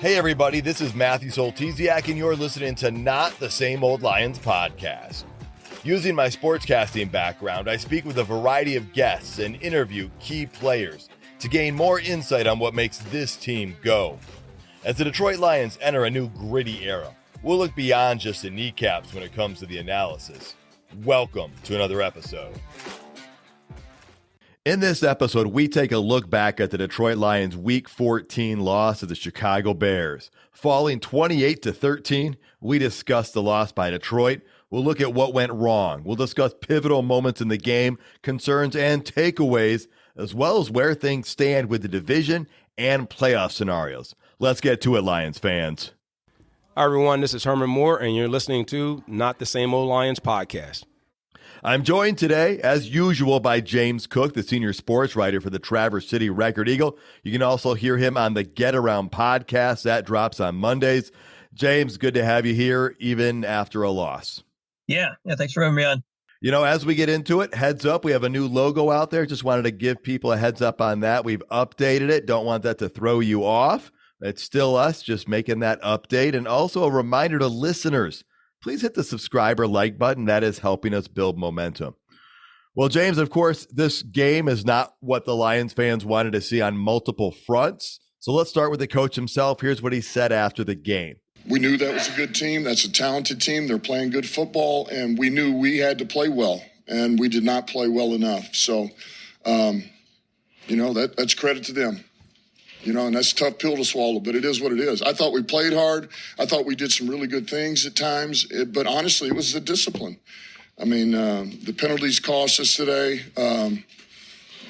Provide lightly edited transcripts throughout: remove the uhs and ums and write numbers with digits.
Hey everybody, this is Matthew Soltesiak and you're listening to Not the Same Old Lions podcast. Using my sportscasting background, I speak with a variety of guests and interview key players to gain more insight on what makes this team go. As the Detroit Lions enter a new gritty era, we'll look beyond just the kneecaps when it comes to the analysis. Welcome to another episode. In this episode, we take a look back at the Detroit Lions' Week 14 loss to the Chicago Bears. Falling 28-13, we discuss the loss by Detroit. We'll look at what went wrong. We'll discuss pivotal moments in the game, concerns and takeaways, as well as where things stand with the division and playoff scenarios. Let's get to it, Lions fans. Hi, everyone. This is Herman Moore, and you're listening to Not the Same Old Lions podcast. I'm joined today, as usual, by James Cook, the senior sports writer for the Traverse City Record Eagle. You can also hear him on the Get Around podcast. That drops on Mondays. James, good to have you here, even after a loss. Yeah, thanks for having me on. You know, as we get into it, heads up, we have a new logo out there. Just wanted to give people a heads up on that. We've updated it. Don't want that to throw you off. It's still us just making that update. And also a reminder to listeners, please hit the subscribe or like button. That is helping us build momentum. Well, James, of course, this game is not what the Lions fans wanted to see on multiple fronts. So let's start with the coach himself. Here's what he said after the game. We knew that was a good team. That's a talented team. They're playing good football, and we knew we had to play well, and we did not play well enough. So, that's credit to them. And that's a tough pill to swallow, but it is what it is. I thought we played hard. I thought we did some really good things at times, but honestly, it was the discipline. I mean, the penalties cost us today,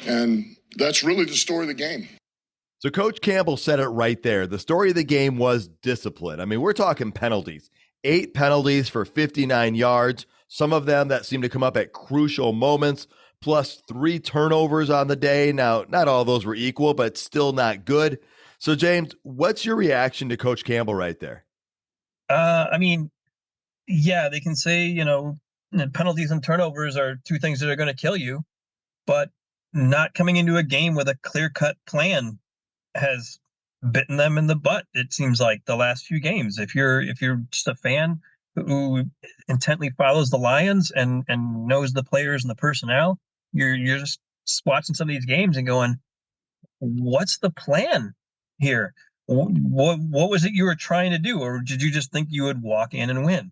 and that's really the story of the game. So Coach Campbell said it right there. The story of the game was discipline. I mean, we're talking penalties. 8 penalties for 59 yards, some of them that seem to come up at crucial moments, plus 3 turnovers on the day. Now, not all those were equal, but still not good. So, James, what's your reaction to Coach Campbell right there? They can say, penalties and turnovers are 2 things that are going to kill you, but not coming into a game with a clear-cut plan has bitten them in the butt, it seems like, the last few games. If you're just a fan who intently follows the Lions and knows the players and the personnel, you're just watching some of these games and going, what's the plan here? What was it you were trying to do? Or did you just think you would walk in and win?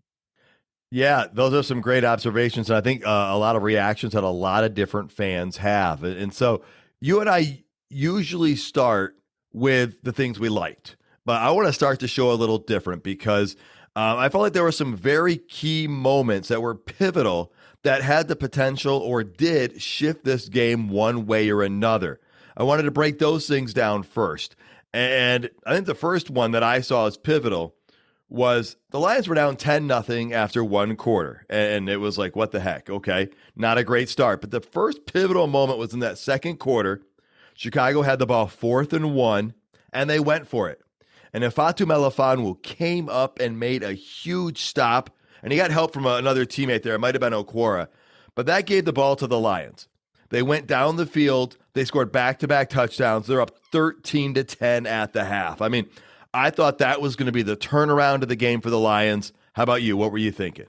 Yeah, those are some great observations. And I think a lot of reactions that a lot of different fans have. And so you and I usually start with the things we liked, but I want to start the show a little different because I felt like there were some very key moments that were pivotal that had the potential or did shift this game one way or another. I wanted to break those things down first. And I think the first one that I saw as pivotal was the Lions were down 10-0 after 1 quarter. And it was like, what the heck? Okay, not a great start. But the first pivotal moment was in that second quarter. Chicago had the ball 4th and 1, and they went for it. And Ifeatu Melifonwu came up and made a huge stop, and he got help from another teammate there. It might have been Okwara. But that gave the ball to the Lions. They went down the field. They scored back-to-back touchdowns. They're up 13-10 at the half. I mean, I thought that was going to be the turnaround of the game for the Lions. How about you? What were you thinking?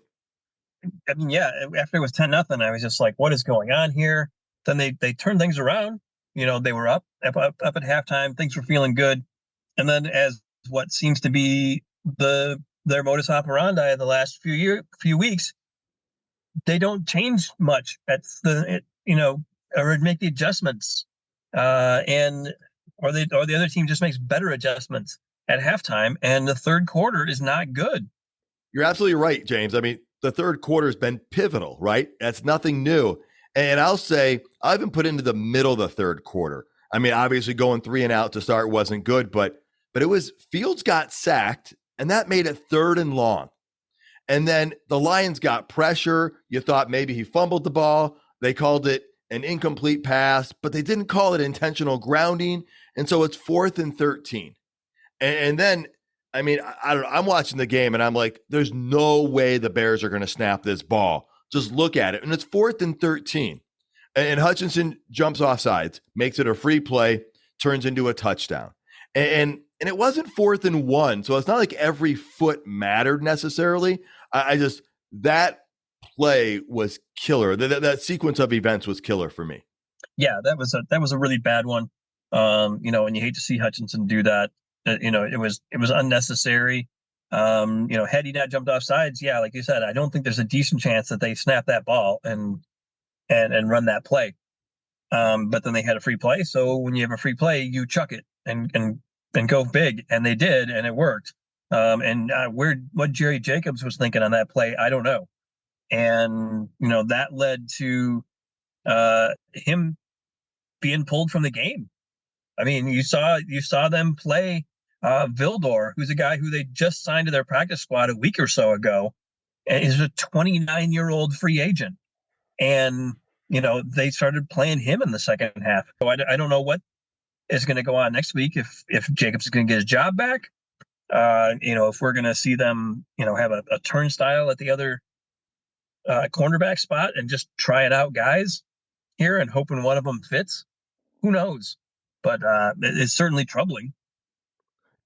After it was 10-0, I was just like, what is going on here? Then they turned things around. They were up at halftime. Things were feeling good. And then as what seems to be their modus operandi the last few weeks, they don't change much or make the adjustments. Or the other team just makes better adjustments at halftime. And the third quarter is not good. You're absolutely right, James. I mean, the third quarter has been pivotal, right? That's nothing new. And I'll say I've been put into the middle of the third quarter. I mean, obviously going 3 and out to start wasn't good, but it was Fields got sacked, and that made it 3rd and long. And then the Lions got pressure. You thought maybe he fumbled the ball. They called it an incomplete pass, but they didn't call it intentional grounding. And so it's 4th and 13. And then, I mean, I don't know. I'm watching the game, and I'm like, there's no way the Bears are going to snap this ball. Just look at it. And it's 4th and 13. And Hutchinson jumps off sides, makes it a free play, turns into a touchdown. And and it wasn't 4th and 1. So it's not like every foot mattered necessarily. I just, that play was killer. That sequence of events was killer for me. Yeah, that was a really bad one. And you hate to see Hutchinson do that. It was unnecessary. Had he not jumped off sides, yeah, like you said, I don't think there's a decent chance that they snap that ball and run that play. But then they had a free play, so when you have a free play, you chuck it and go big, and they did, and it worked. What Jerry Jacobs was thinking on that play, I don't know. And that led to him being pulled from the game. I mean, you saw them play Vildor, who's a guy who they just signed to their practice squad a week or so ago, and is a 29-year-old free agent. And they started playing him in the second half. So I don't know what is going to go on next week if Jacobs is going to get his job back. If we're going to see them, have a turnstile at the other cornerback spot and just try it out guys here and hoping one of them fits. Who knows? But it's certainly troubling.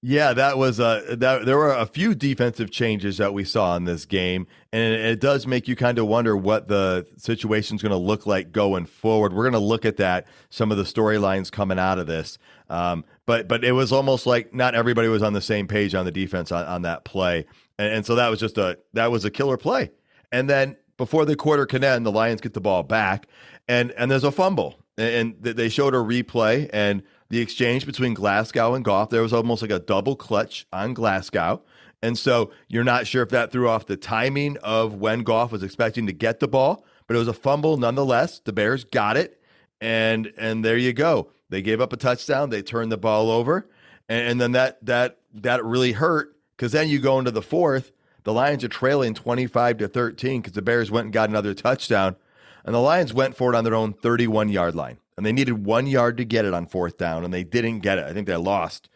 Yeah, that was there were a few defensive changes that we saw in this game, and it does make you kind of wonder what the situation's going to look like going forward. We're going to look at that, some of the storylines coming out of this. But it was almost like not everybody was on the same page on the defense on that play, and so that was just that was a killer play. And then before the quarter can end, the Lions get the ball back, and there's a fumble, and they showed a replay and the exchange between Glasgow and Goff. There was almost like a double clutch on Glasgow. And so you're not sure if that threw off the timing of when Goff was expecting to get the ball, but it was a fumble nonetheless. The Bears got it. And there you go. They gave up a touchdown. They turned the ball over. And then that really hurt, because then you go into the fourth. The Lions are trailing 25-13 because the Bears went and got another touchdown. And the Lions went for it on their own 31-yard line. And they needed 1 yard to get it on fourth down, and they didn't get it. I think they lost.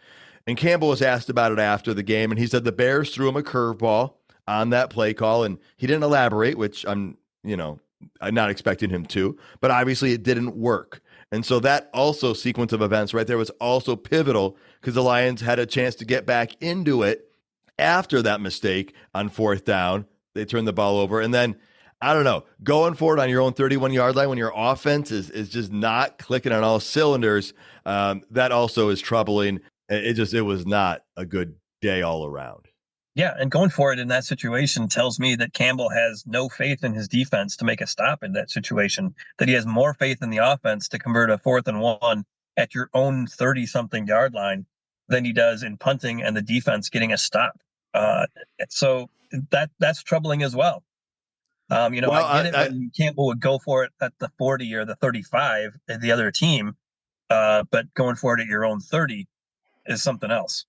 And Campbell was asked about it after the game, and he said the Bears threw him a curveball on that play call, and he didn't elaborate, which I'm not expecting him to, but obviously it didn't work. And so that also sequence of events right there was also pivotal, because the Lions had a chance to get back into it after that mistake on fourth down. They turned the ball over, and then I don't know, going forward on your own 31-yard line when your offense is just not clicking on all cylinders, that also is troubling. It was not a good day all around. Yeah, and going for it in that situation tells me that Campbell has no faith in his defense to make a stop in that situation, that he has more faith in the offense to convert a 4th and 1 at your own 30-something yard line than he does in punting and the defense getting a stop. So that's troubling as well. I get it when Campbell would go for it at the 40 or the 35 at the other team, but going for it at your own 30 is something else.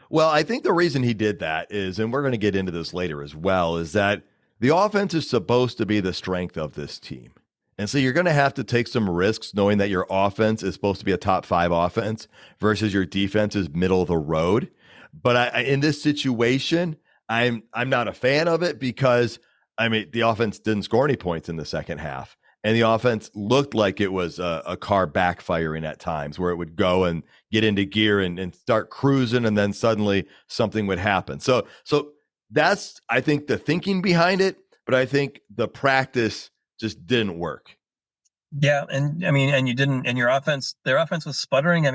Well, I think the reason he did that is, and we're going to get into this later as well, is that the offense is supposed to be the strength of this team. And so you're going to have to take some risks knowing that your offense is supposed to be a top 5 offense versus your defense is middle of the road. But in this situation, I'm not a fan of it, because the offense didn't score any points in the second half. And the offense looked like it was a car backfiring at times, where it would go and get into gear and start cruising, and then suddenly something would happen. So that's, I think, the thinking behind it. But I think the practice just didn't work. Yeah, and you didn't, and their offense was sputtering.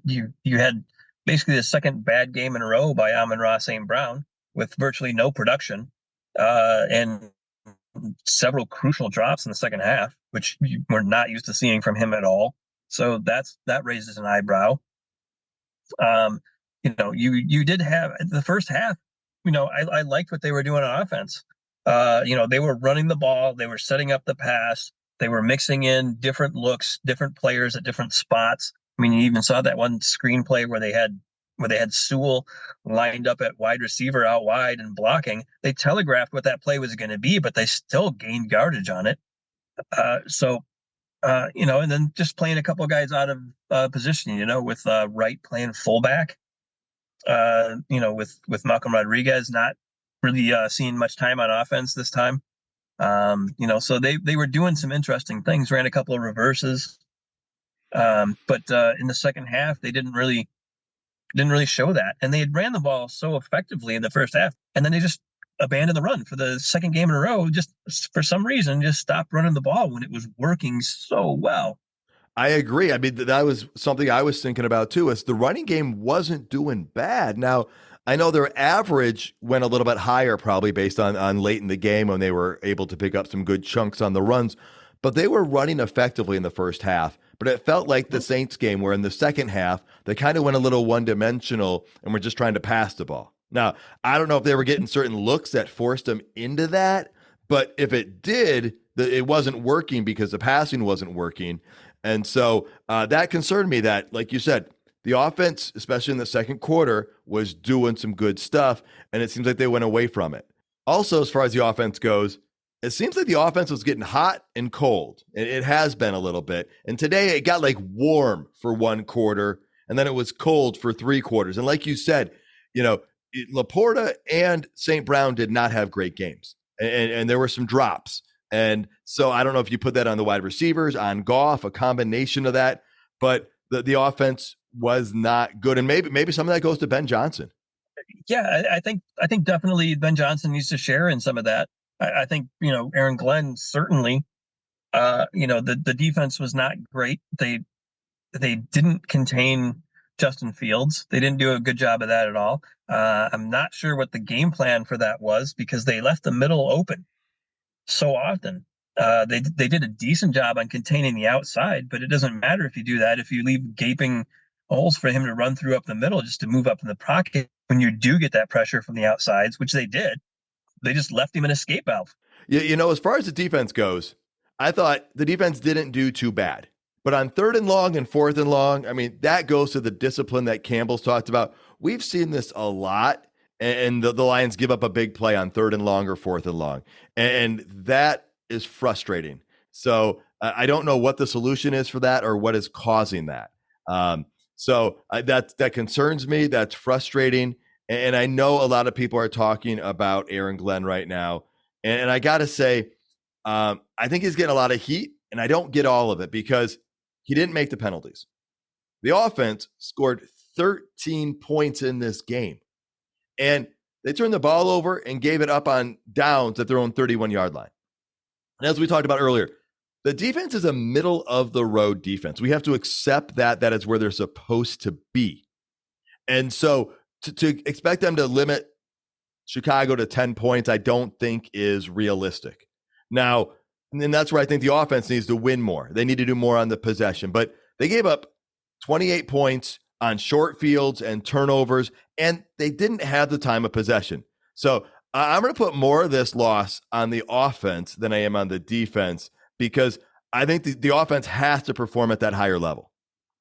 You had basically the second bad game in a row by Amon-Ra St. Brown with virtually no production. And several crucial drops in the second half, which we're not used to seeing from him at all. So that raises an eyebrow. You did have the first half. I liked what they were doing on offense. They were running the ball, they were setting up the pass, they were mixing in different looks, different players at different spots. You even saw that one screenplay where they had Sewell lined up at wide receiver out wide and blocking. They telegraphed what that play was going to be, but they still gained yardage on it. And then just playing a couple of guys out of position, with Wright playing fullback, with Malcolm Rodriguez not really seeing much time on offense this time. So they were doing some interesting things, ran a couple of reverses. But in the second half, they didn't really didn't really show that. And they had ran the ball so effectively in the first half, and then they just abandoned the run for the second game in a row. Just for some reason, just stopped running the ball when it was working so well. I agree. I mean, that was something I was thinking about too, is the running game wasn't doing bad. Now, I know their average went a little bit higher, probably based on late in the game when they were able to pick up some good chunks on the runs, but they were running effectively in the first half. But it felt like the Saints game where in the second half, they kind of went a little one-dimensional and were just trying to pass the ball. Now, I don't know if they were getting certain looks that forced them into that, but if it did, it wasn't working because the passing wasn't working. And so that concerned me that, like you said, the offense, especially in the second quarter, was doing some good stuff, and it seems like they went away from it. Also, as far as the offense goes, it seems like the offense was getting hot and cold. It has been a little bit. And today it got like warm for one quarter, and then it was cold for three quarters. And like you said, Laporta and St. Brown did not have great games, and there were some drops. And so I don't know if you put that on the wide receivers, on Goff, a combination of that, but the offense was not good. And maybe some of that goes to Ben Johnson. Yeah, I think definitely Ben Johnson needs to share in some of that. I think, Aaron Glenn certainly, the defense was not great. They didn't contain Justin Fields. They didn't do a good job of that at all. I'm not sure what the game plan for that was because they left the middle open so often. They did a decent job on containing the outside, but it doesn't matter if you do that if you leave gaping holes for him to run through up the middle just to move up in the pocket. When you do get that pressure from the outsides, which they did, they just left him an escape valve. As far as the defense goes, I thought the defense didn't do too bad. But on 3rd and long and 4th and long, I mean, that goes to the discipline that Campbell's talked about. We've seen this a lot, and the Lions give up a big play on 3rd and long or 4th and long. And that is frustrating. So I don't know what the solution is for that or what is causing that. So that concerns me. That's frustrating. And I know a lot of people are talking about Aaron Glenn right now. And I got to say, I think he's getting a lot of heat, and I don't get all of it because he didn't make the penalties. The offense scored 13 points in this game, and they turned the ball over and gave it up on downs at their own 31-yard line. And as we talked about earlier, the defense is a middle-of-the-road defense. We have to accept that is where they're supposed to be. And so to expect them to limit Chicago to 10 points, I don't think is realistic. Now, and that's where I think the offense needs to win more. They need to do more on the possession. But they gave up 28 points on short fields and turnovers, and they didn't have the time of possession. So I'm going to put more of this loss on the offense than I am on the defense because I think the offense has to perform at that higher level.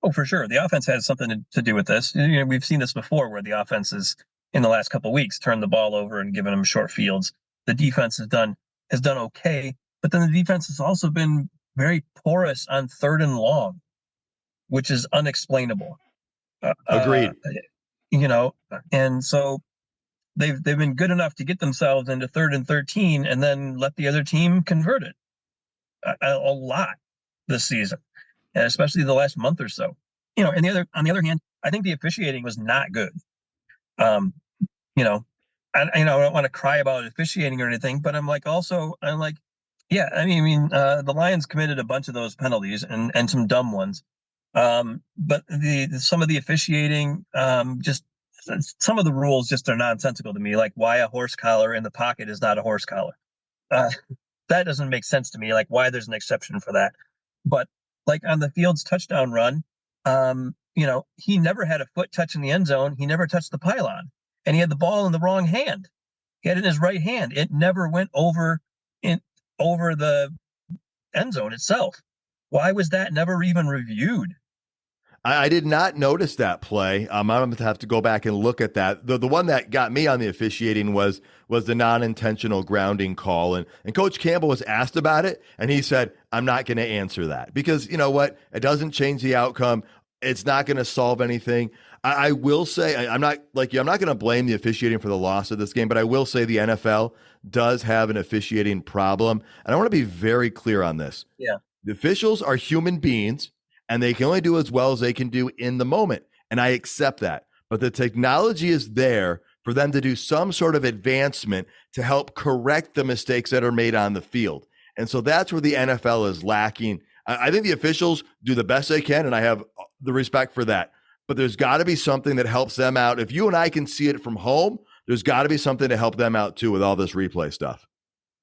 Oh, for sure. The offense has something to do with this. We've seen this before where the offense is, in the last couple of weeks, turned the ball over and given them short fields. The defense has done okay, but then the defense has also been very porous on 3rd and long, which is unexplainable. Agreed. And so they've been good enough to get themselves into 3rd and 13 and then let the other team convert it a lot this season, and especially the last month or so. And on the other hand, I think the officiating was not good. I don't want to cry about officiating or anything, but I'm like, yeah, I mean, the Lions committed a bunch of those penalties and some dumb ones. But some of the officiating, just some of the rules just are nonsensical to me. Like why a horse collar in the pocket is not a horse collar. That doesn't make sense to me. Like why there's an exception for that. But like on the Fields touchdown run, he never had a foot touch in the end zone. He never touched the pylon, and he had the ball in the wrong hand. He had it in his right hand. It never went over the end zone itself. Why was that never even reviewed? I did not notice that play. I'm going to have to go back and look at that. The one that got me on the officiating was the non-intentional grounding call. And Coach Campbell was asked about it, and he said, I'm not going to answer that because you know what? It doesn't change the outcome. It's not going to solve anything. I will say, I'm not like you. I'm not going to blame the officiating for the loss of this game, but I will say the NFL does have an officiating problem. And I want to be very clear on this. Yeah. The officials are human beings, and they can only do as well as they can do in the moment. And I accept that. but the technology is there for them to do some sort of advancement to help correct the mistakes that are made on the field. And so that's where the NFL is lacking. I think the officials do the best they can, and I have the respect for that. But there's got to be something that helps them out. If you and I can see it from home, there's got to be something to help them out too with all this replay stuff.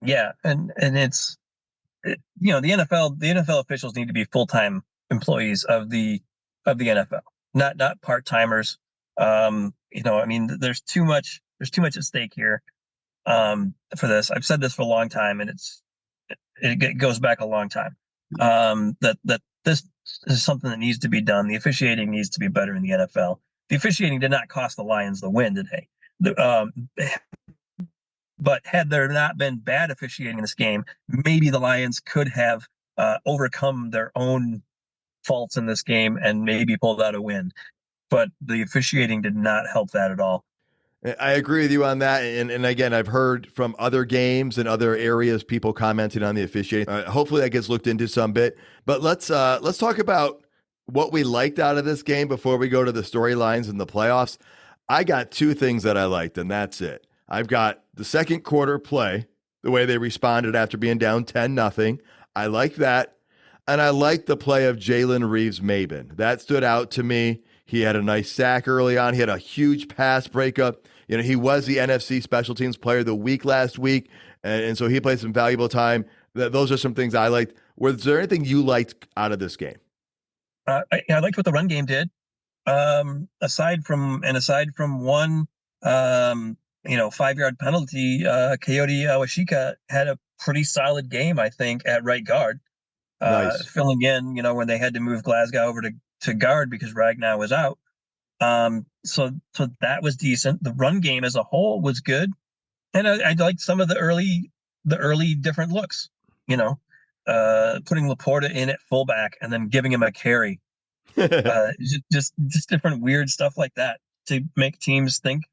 Yeah, and the NFL officials need to be full-time employees of the NFL, not part-timers. There's too much at stake here for this. I've said this for a long time, and it goes back a long time. That this is something that needs to be done. The officiating needs to be better in the NFL. The officiating did not cost the Lions the win today. But had there not been bad officiating in this game, maybe the Lions could have overcome their own faults in this game and maybe pulled out a win. But the officiating did not help that at all. I agree with you on that. And again, I've heard from other games and other areas, people commenting on the officiating. Hopefully that gets looked into some bit. But let's talk about what we liked out of this game before we go to the storylines and the playoffs. I got two things that I liked, and that's it. I've got the second quarter play, the way they responded after being down 10-0. I like that. And I like the play of Jalen Reeves-Maybin. That stood out to me. He had a nice sack early on. He had a huge pass breakup. He was the NFC Special Teams Player of the Week last week, and so he played some valuable time. Those are some things I liked. Was there anything you liked out of this game? I liked what the run game did. Aside from one 5-yard penalty, Coyote Awashika had a pretty solid game, I think, at right guard. Nice. Filling in, when they had to move Glasgow over to guard because Ragnar was out. So that was decent. The run game as a whole was good. And I liked some of the early different looks, putting Laporta in at fullback and then giving him a carry. Just different weird stuff like that to make teams think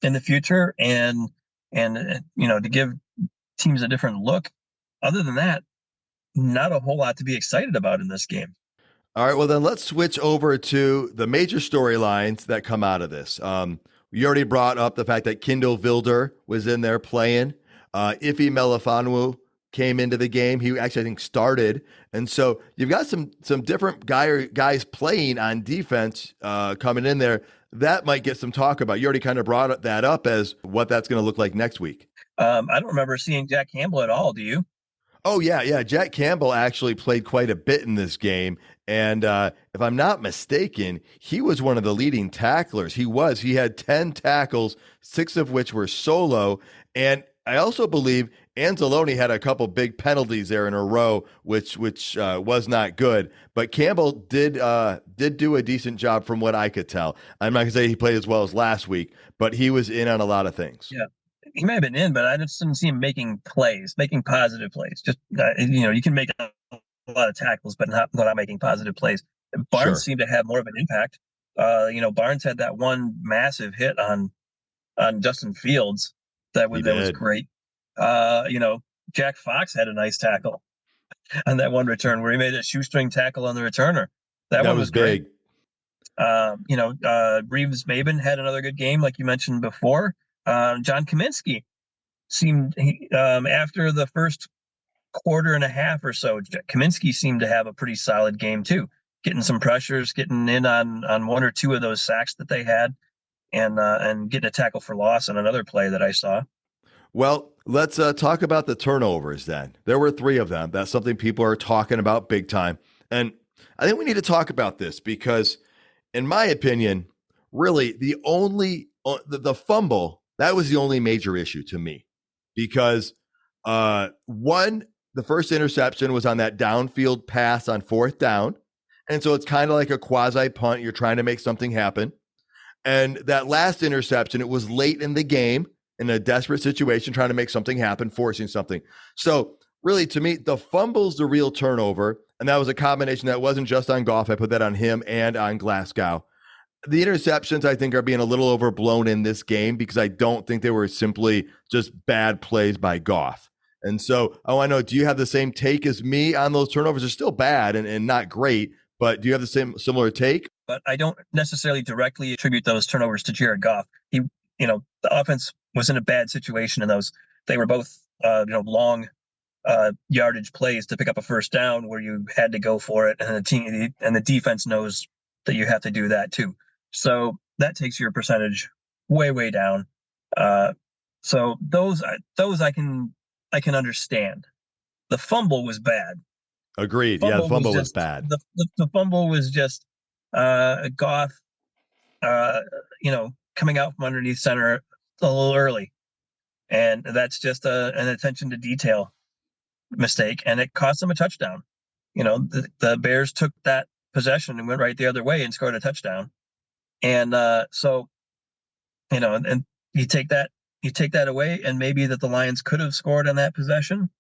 in the future and to give teams a different look. Other than that, not a whole lot to be excited about in this game. All right, well then let's switch over to the major storylines that come out of this. You already brought up the fact that Kindle Vilder was in there playing. Ife Melifonwu came into the game. He actually, I think, started. And so you've got some different guys playing on defense coming in there. That might get some talk about. You already kind of brought that up as what that's going to look like next week. I don't remember seeing Jack Campbell at all. Do you? Oh, yeah. Jack Campbell actually played quite a bit in this game. And if I'm not mistaken, he was one of the leading tacklers. He had 10 tackles, 6 of which were solo. And I also believe Anzalone had a couple big penalties there in a row, which was not good. But Campbell did do a decent job from what I could tell. I'm not going to say he played as well as last week, but he was in on a lot of things. Yeah. He may have been in, but I just didn't see him making positive plays. Just, you can make a lot of tackles, but not making positive plays. Barnes seemed to have more of an impact. Barnes had that one massive hit on Justin Fields that was great. Jack Fox had a nice tackle on that one return where he made a shoestring tackle on the returner. That one was big. Reeves-Maybin had another good game, like you mentioned before. John Kaminsky seemed after the first quarter and a half or so, Kaminsky seemed to have a pretty solid game too, getting some pressures, getting in on one or two of those sacks that they had, and getting a tackle for loss on another play that I saw. Well, let's talk about the turnovers then. There were 3 of them. That's something people are talking about big time. And I think we need to talk about this because, in my opinion, really the fumble, that was the only major issue to me because the first interception was on that downfield pass on 4th down. And so it's kind of like a quasi punt. You're trying to make something happen. And that last interception, it was late in the game in a desperate situation, trying to make something happen, forcing something. So really, to me, the fumble's the real turnover. And that was a combination that wasn't just on Goff. I put that on him and on Glasgow. The interceptions, I think, are being a little overblown in this game because I don't think they were simply just bad plays by Goff. And so, I know, do you have the same take as me on those turnovers? They're still bad and not great, But do you have the similar take? But I don't necessarily directly attribute those turnovers to Jared Goff. The offense was in a bad situation in those. They were both, long yardage plays to pick up a first down where you had to go for it, and the defense knows that you have to do that too. So that takes your percentage way, way down. So those I can understand. The fumble was bad. Agreed. Yeah, the fumble was bad. The fumble was just Goff, coming out from underneath center a little early, and that's just an attention to detail mistake, and it cost them a touchdown. The Bears took that possession and went right the other way and scored a touchdown, and and you take that away, and maybe that the Lions could have scored on that possession,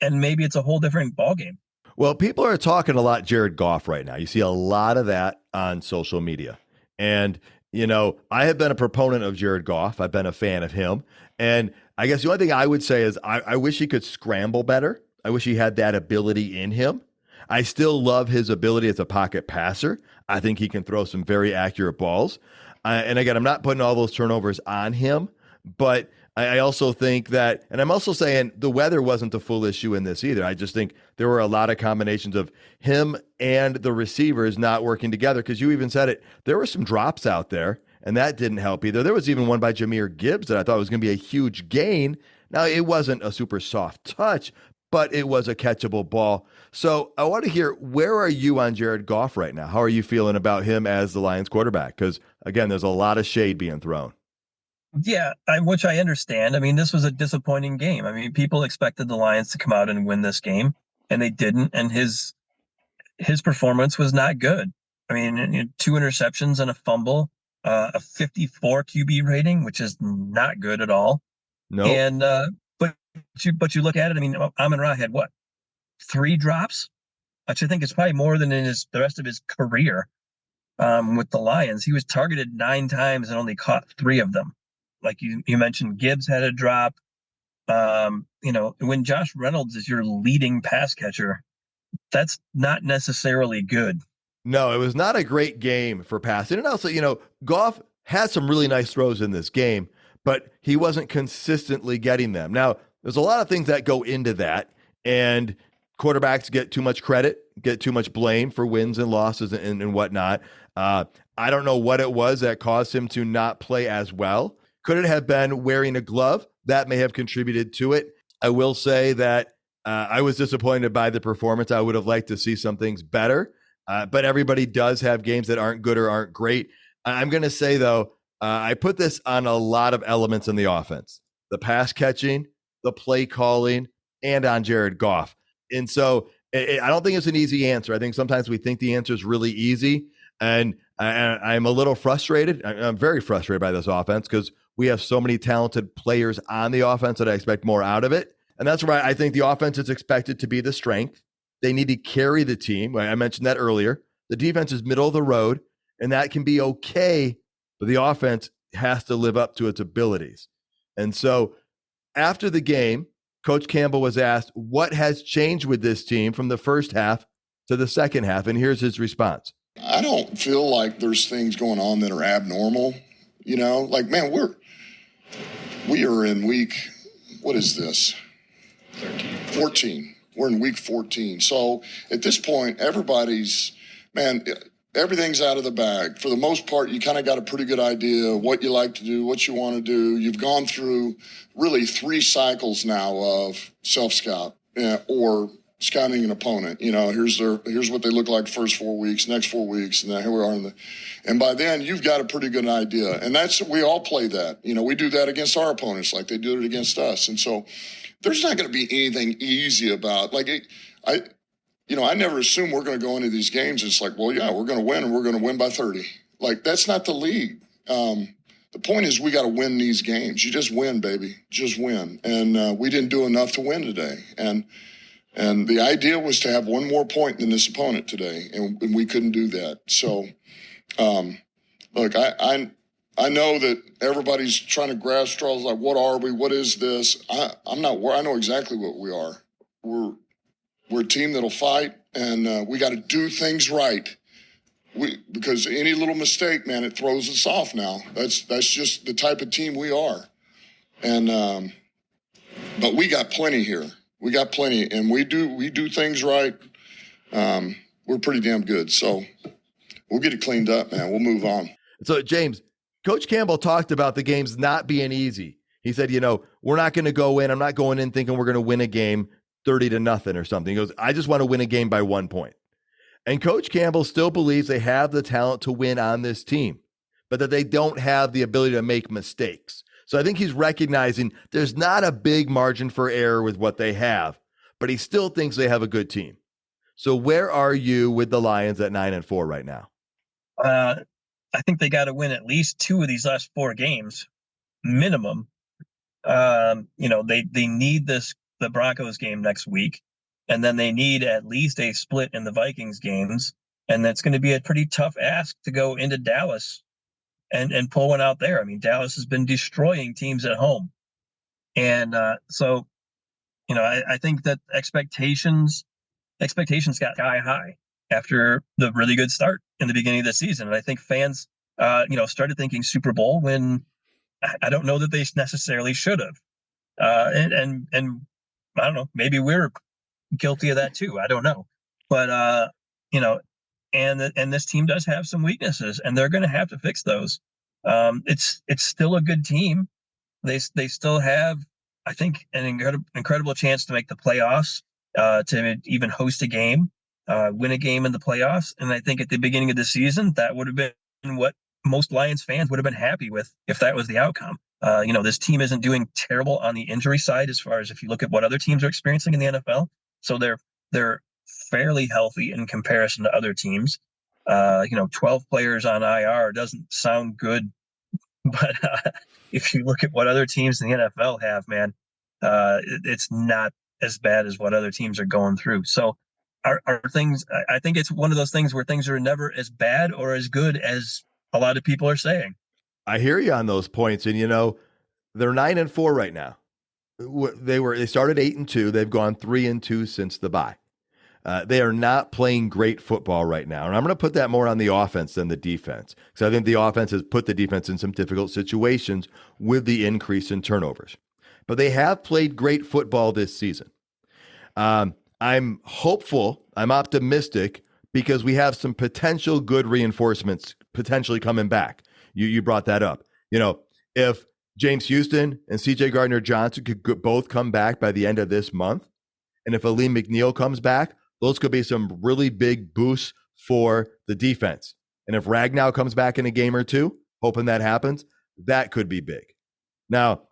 and maybe it's a whole different ballgame. Well, people are talking a lot Jared Goff right now. You see a lot of that on social media. And, I have been a proponent of Jared Goff. I've been a fan of him. And I guess the only thing I would say is I wish he could scramble better. I wish he had that ability in him. I still love his ability as a pocket passer. I think he can throw some very accurate balls. And again, I'm not putting all those turnovers on him, but I also think that, and I'm also saying the weather wasn't the full issue in this either. I just think there were a lot of combinations of him and the receivers not working together, because you even said it, there were some drops out there, and that didn't help either. There was even one by Jahmyr Gibbs that I thought was going to be a huge gain. Now, it wasn't a super soft touch, but it was a catchable ball. So I want to hear, where are you on Jared Goff right now? How are you feeling about him as the Lions quarterback? Because, again, there's a lot of shade being thrown. Yeah, which I understand. I mean, this was a disappointing game. I mean, people expected the Lions to come out and win this game, and they didn't. And his performance was not good. I mean, 2 interceptions and a fumble, a 54 QB rating, which is not good at all. No. And but you look at it. I mean, Amon-Ra had what, 3 drops, which I think is probably more than in the rest of his career with the Lions. He was targeted 9 times and only caught 3 of them. Like you mentioned, Gibbs had a drop. When Josh Reynolds is your leading pass catcher, that's not necessarily good. No, it was not a great game for passing. And also, Goff had some really nice throws in this game, but he wasn't consistently getting them. Now, there's a lot of things that go into that, and quarterbacks get too much credit, get too much blame for wins and losses and whatnot. I don't know what it was that caused him to not play as well. Could it have been wearing a glove? That may have contributed to it. I will say that I was disappointed by the performance. I would have liked to see some things better, but everybody does have games that aren't good or aren't great. I'm going to say, though, I put this on a lot of elements in the offense: the pass catching, the play calling, and on Jared Goff. And so I don't think it's an easy answer. I think sometimes we think the answer is really easy, and I'm a little frustrated. I'm very frustrated by this offense because we have so many talented players on the offense that I expect more out of it. And that's why I think the offense is expected to be the strength. They need to carry the team. I mentioned that earlier. The defense is middle of the road, and that can be okay, but the offense has to live up to its abilities. And so after the game, Coach Campbell was asked what has changed with this team from the first half to the second half, and here's his response. I don't feel like there's things going on that are abnormal. Man, we are in week, what is this? 14. We're in week 14. So at this point, everything's out of the bag. For the most part, you kind of got a pretty good idea of what you like to do, what you want to do. You've gone through really 3 cycles now of self-scout or scouting an opponent. Here's what they look like the first 4 weeks, next 4 weeks, and then here we are. And by then, you've got a pretty good idea. And we all play that. We do that against our opponents like they do it against us. And so there's not going to be anything easy about, I never assume we're going to go into these games. It's like, well, yeah, we're going to win, and we're going to win by 30. That's not the league. The point is we got to win these games. You just win, baby. Just win. And we didn't do enough to win today. And the idea was to have one more point than this opponent today, and we couldn't do that. So, I know that everybody's trying to grasp straws like, what are we? What is this? I'm not. I know exactly what we are. We're a team that'll fight, and we got to do things right. because any little mistake, man, it throws us off now. That's just the type of team we are. And but we got plenty here. We got plenty, and we do things right. We're pretty damn good. So we'll get it cleaned up, man. We'll move on. So, James, Coach Campbell talked about the games not being easy. He said, we're not going to go in. I'm not going in thinking we're going to win a game 30-0 or something. He goes, I just want to win a game by 1 point. And Coach Campbell still believes they have the talent to win on this team, but that they don't have the ability to make mistakes. So I think he's recognizing there's not a big margin for error with what they have, but he still thinks they have a good team. So where are you with the Lions at 9-4 right now? I think they got to win at least 2 of these last 4 games, minimum. They need the Broncos game next week, and then they need at least a split in the Vikings games, and that's going to be a pretty tough ask to go into Dallas and pull one out there. I mean, Dallas has been destroying teams at home, and so I think that expectations got sky high after the really good start in the beginning of the season, and I think fans started thinking Super Bowl when I don't know that they necessarily should have. And I don't know, maybe we're guilty of that too. I don't know. But, and this team does have some weaknesses, and they're going to have to fix those. It's still a good team. They still have, I think, an incredible chance to make the playoffs, to even host a game, win a game in the playoffs. And I think at the beginning of the season, that would have been what most Lions fans would have been happy with if that was the outcome. This team isn't doing terrible on the injury side as far as if you look at what other teams are experiencing in the NFL. So they're fairly healthy in comparison to other teams. 12 players on IR doesn't sound good, but if you look at what other teams in the NFL have, man, it's not as bad as what other teams are going through. So are things, I think it's one of those things where things are never as bad or as good as a lot of people are saying. I hear you on those points. And, they're 9-4 right now. They started 8-2. They've gone 3-2 since the bye. They are not playing great football right now. And I'm going to put that more on the offense than the defense, because I think the offense has put the defense in some difficult situations with the increase in turnovers. But they have played great football this season. I'm hopeful. I'm optimistic because we have some potential good reinforcements potentially coming back. You brought that up. If James Houston and C.J. Gardner-Johnson could both come back by the end of this month, and if Aleem McNeil comes back, those could be some really big boosts for the defense. And if Ragnow comes back in a game or two, hoping that happens, that could be big. Now,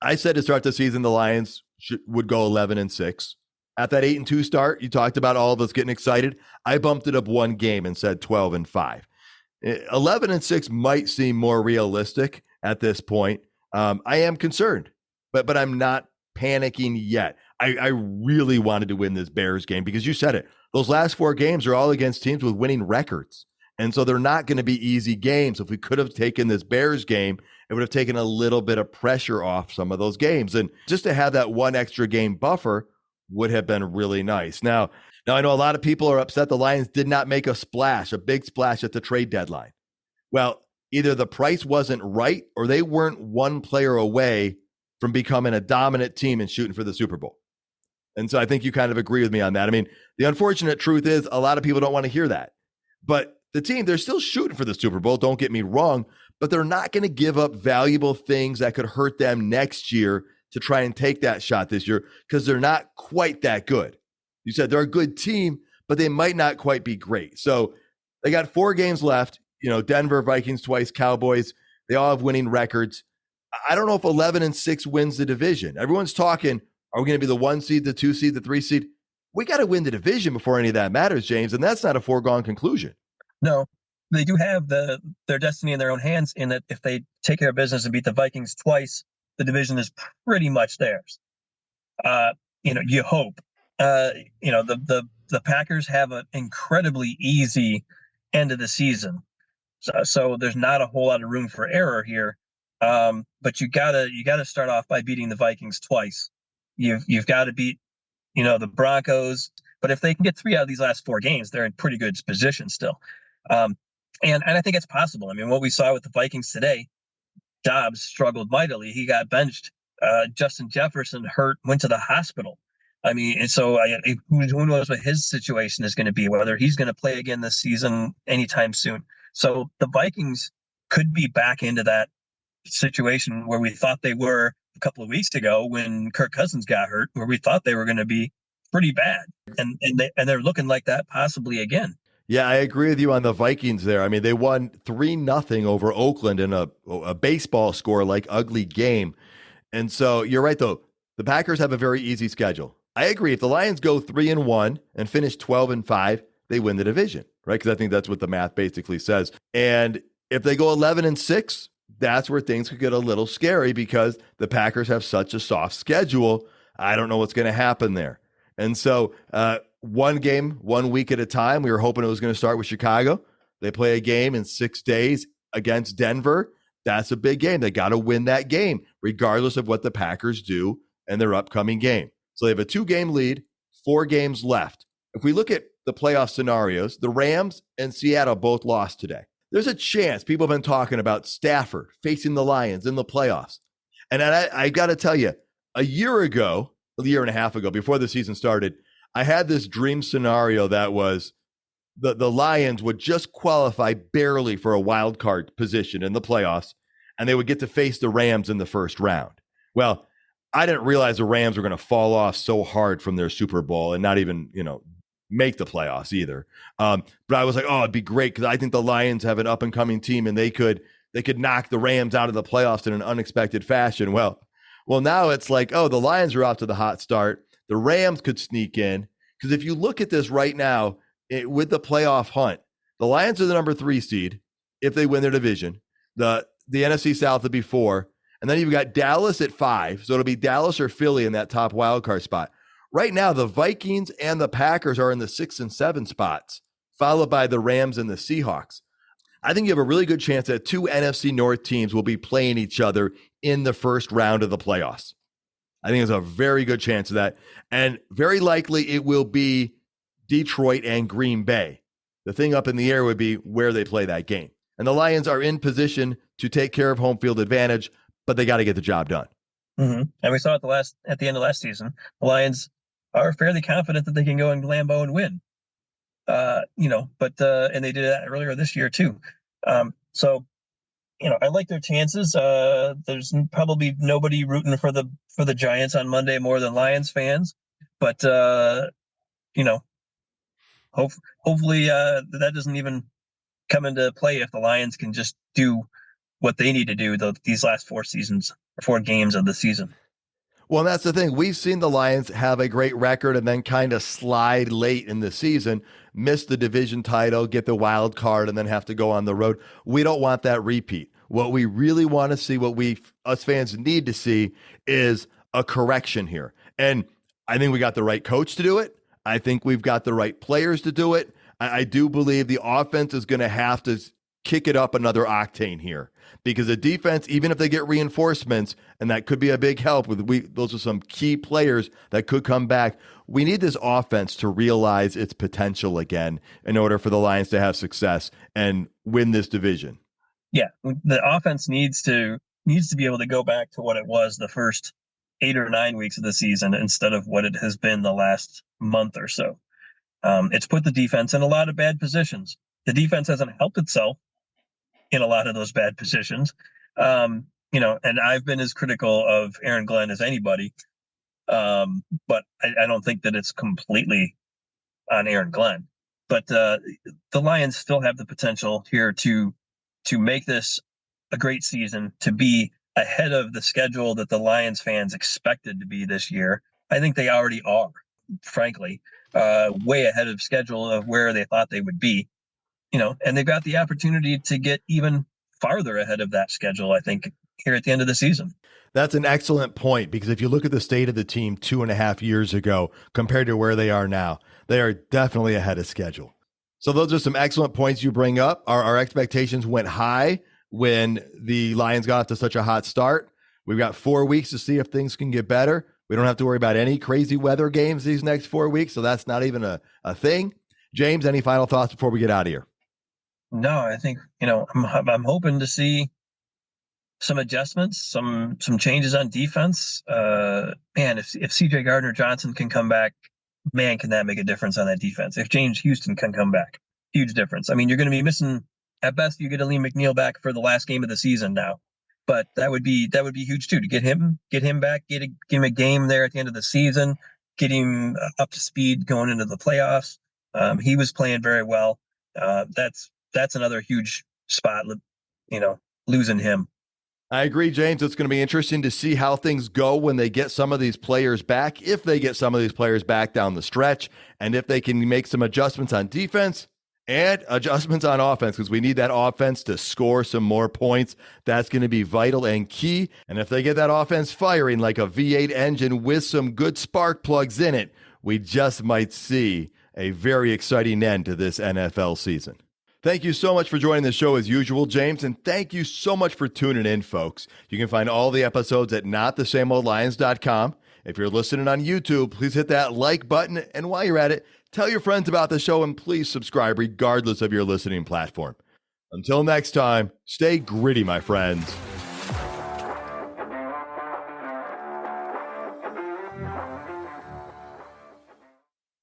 I said to start the season, the Lions would go 11-6. At that 8-2 start, you talked about all of us getting excited. I bumped it up 1 game and said 12-5. 11-6 might seem more realistic at this point. I am concerned, but I'm not panicking yet. I really wanted to win this Bears game because you said it. Those last 4 games are all against teams with winning records. And so they're not going to be easy games. If we could have taken this Bears game, it would have taken a little bit of pressure off some of those games. And just to have that 1 extra game buffer would have been really nice. Now I know a lot of people are upset the Lions did not make a big splash at the trade deadline. Well, either the price wasn't right or they weren't 1 player away from becoming a dominant team and shooting for the Super Bowl. And so I think you kind of agree with me on that. I mean, the unfortunate truth is a lot of people don't want to hear that. But the team, they're still shooting for the Super Bowl, don't get me wrong, but they're not going to give up valuable things that could hurt them next year to try and take that shot this year because they're not quite that good. You said they're a good team, but they might not quite be great. So they got 4 games left. Denver, Vikings twice, Cowboys. They all have winning records. I don't know if 11-6 wins the division. Everyone's talking, are we going to be the 1 seed, the 2 seed, the 3 seed? We got to win the division before any of that matters, James, and that's not a foregone conclusion. No, they do have their destiny in their own hands in that if they take care of business and beat the Vikings twice, the division is pretty much theirs. You hope. The Packers have an incredibly easy end of the season. So there's not a whole lot of room for error here. But you gotta start off by beating the Vikings twice. You've got to beat, the Broncos. But if they can get 3 out of these last 4 games, they're in pretty good position still. And I think it's possible. I mean, what we saw with the Vikings today, Dobbs struggled mightily. He got benched. Justin Jefferson went to the hospital. I mean, and so who knows what his situation is going to be, whether he's going to play again this season anytime soon. So the Vikings could be back into that situation where we thought they were a couple of weeks ago when Kirk Cousins got hurt, where we thought they were going to be pretty bad, and they're looking like that possibly again. Yeah, I agree with you on the Vikings there. I mean, they won 3-0 over Oakland in a baseball score like ugly game. And so you're right, though. The Packers have a very easy schedule. I agree. If the Lions go 3-1 and finish 12-5, they win the division, right? Because I think that's what the math basically says. And if they go 11-6, that's where things could get a little scary because the Packers have such a soft schedule. I don't know what's going to happen there. And so one game, 1 week at a time. We were hoping it was going to start with Chicago. They play a game in 6 days against Denver. That's a big game. They got to win that game, regardless of what the Packers do in their upcoming game. So they have a 2-game lead, 4 games left. If we look at the playoff scenarios, the Rams and Seattle both lost today. There's a chance people have been talking about Stafford facing the Lions in the playoffs. And I got to tell you, a year and a half ago, before the season started, I had this dream scenario that was the Lions would just qualify barely for a wild card position in the playoffs, and they would get to face the Rams in the first round. Well, I didn't realize the Rams were going to fall off so hard from their Super Bowl and not even, make the playoffs either. But I was like, oh, it'd be great because I think the Lions have an up-and-coming team, and they could knock the Rams out of the playoffs in an unexpected fashion. Well, now it's like, oh, the Lions are off to the hot start. The Rams could sneak in because if you look at this right now with the playoff hunt, the Lions are the number 3 seed if they win their division. The NFC South would be 4. And then you've got Dallas at 5. So it'll be Dallas or Philly in that top wildcard spot. Right now, the Vikings and the Packers are in the 6 and 7 spots, followed by the Rams and the Seahawks. I think you have a really good chance that 2 NFC North teams will be playing each other in the first round of the playoffs. I think there's a very good chance of that. And very likely it will be Detroit and Green Bay. The thing up in the air would be where they play that game. And the Lions are in position to take care of home field advantage, but they got to get the job done. Mm-hmm. And we saw at the end of last season, the Lions are fairly confident that they can go in Lambeau and win. And they did that earlier this year too. So I like their chances. There's probably nobody rooting for the Giants on Monday more than Lions fans, but hopefully that doesn't even come into play if the Lions can just do what they need to do these last 4 games of the season. Well, that's the thing. We've seen the Lions have a great record and then kind of slide late in the season, miss the division title, get the wild card, and then have to go on the road. We don't want that repeat. What we really want to see, what us fans need to see, is a correction here. And I think we got the right coach to do it. I think we've got the right players to do it. I do believe the offense is going to have to kick it up another octane here. Because the defense, even if they get reinforcements, and that could be a big help, those are some key players that could come back. We need this offense to realize its potential again in order for the Lions to have success and win this division. Yeah, the offense needs to be able to go back to what it was the first 8 or 9 weeks of the season instead of what it has been the last month or so. It's put the defense in a lot of bad positions. The defense hasn't helped itself in a lot of those bad positions. And I've been as critical of Aaron Glenn as anybody. But I don't think that it's completely on Aaron Glenn. But the Lions still have the potential here to make this a great season, to be ahead of the schedule that the Lions fans expected to be this year. I think they already are, frankly, way ahead of schedule of where they thought they would be. And they've got the opportunity to get even farther ahead of that schedule, I think, here at the end of the season. That's an excellent point, because if you look at the state of the team 2.5 years ago compared to where they are now, they are definitely ahead of schedule. So those are some excellent points you bring up. Our expectations went high when the Lions got off to such a hot start. We've got 4 weeks to see if things can get better. We don't have to worry about any crazy weather games these next 4 weeks, so that's not even a thing. James, any final thoughts before we get out of here? No, I think, I'm hoping to see some adjustments, some changes on defense. Man, if CJ Gardner Johnson can come back, man, can that make a difference on that defense? If James Houston can come back, huge difference. I mean, you're going to be missing at best. You get Aleem McNeil back for the last game of the season now, but that would be huge too to get him back, get him a game there at the end of the season, get him up to speed going into the playoffs. He was playing very well. That's another huge spot. Losing him. I agree, James. It's going to be interesting to see how things go when they get some of these players back, if they get some of these players back down the stretch, and if they can make some adjustments on defense and adjustments on offense, because we need that offense to score some more points. That's going to be vital and key. And if they get that offense firing like a V8 engine with some good spark plugs in it, we just might see a very exciting end to this NFL season. Thank you so much for joining the show as usual, James, and thank you so much for tuning in, folks. You can find all the episodes at notthesameoldlions.com. If you're listening on YouTube, please hit that like button, and while you're at it, tell your friends about the show and please subscribe regardless of your listening platform. Until next time, stay gritty, my friends.